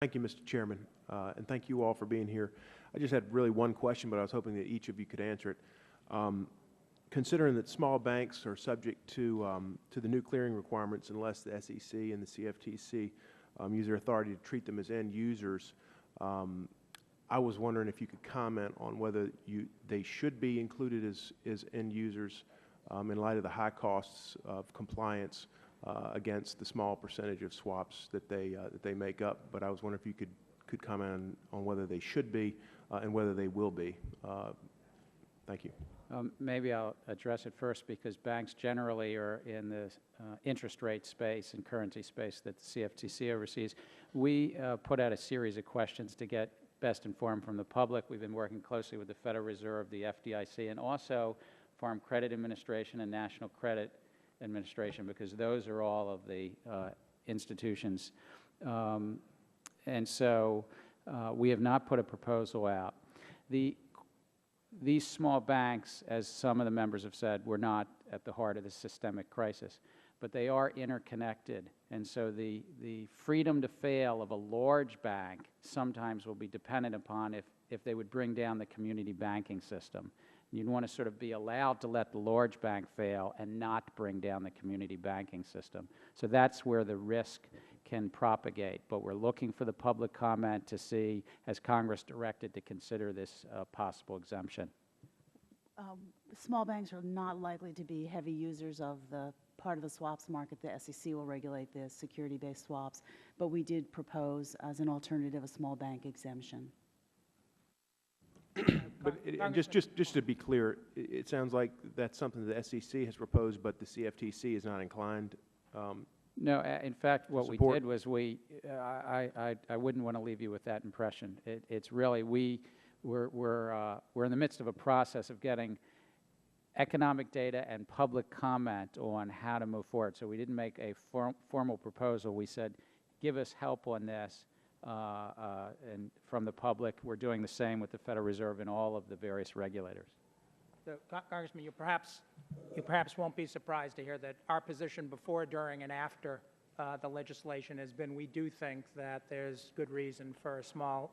Thank you, Mr. Chairman, and thank you all for being here. I just had really one question, but I was hoping that each of you could answer it. Considering that small banks are subject to the new clearing requirements unless the SEC and the CFTC use their authority to treat them as end users, I was wondering if you could comment on whether they should be included as end users in light of the high costs of compliance against the small percentage of swaps that they make up. But I was wondering if you could comment on whether they should be and whether they will be. Thank you. Maybe I'll address it first, because banks generally are in the interest rate space and currency space that the CFTC oversees. We put out a series of questions to get best informed from the public. We've been working closely with the Federal Reserve, the FDIC, and also Farm Credit Administration and National Credit Administration, because those are all of the institutions. And so we have not put a proposal out. These small banks, as some of the members have said, were not at the heart of the systemic crisis, but they are interconnected. And so the freedom to fail of a large bank sometimes will be dependent upon if they would bring down the community banking system. You'd want to sort of be allowed to let the large bank fail and not bring down the community banking system. So that's where the risk can propagate. But we're looking for the public comment to see, has Congress directed, to consider this possible exemption. Small banks are not likely to be heavy users of the part of the swaps market. The SEC will regulate the security-based swaps, but we did propose as an alternative a small bank exemption. But just to be clear, it sounds like that's something the SEC has proposed, but the CFTC is not inclined. No, in fact, what we did was I wouldn't want to leave you with that impression. It's really we're in the midst of a process of getting economic data and public comment on how to move forward. So we didn't make a formal proposal. We said, give us help on this. And from the public, we're doing the same with the Federal Reserve and all of the various regulators. So, Congressman, you perhaps won't be surprised to hear that our position before, during, and after the legislation has been we do think that there's good reason for a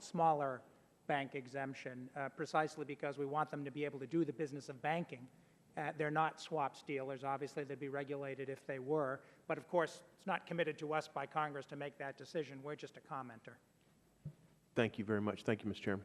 smaller bank exemption, precisely because we want them to be able to do the business of banking. They're not swaps dealers. Obviously, they'd be regulated if they were. But, of course, it's not committed to us by Congress to make that decision. We're just a commenter. Thank you very much. Thank you, Mr. Chairman.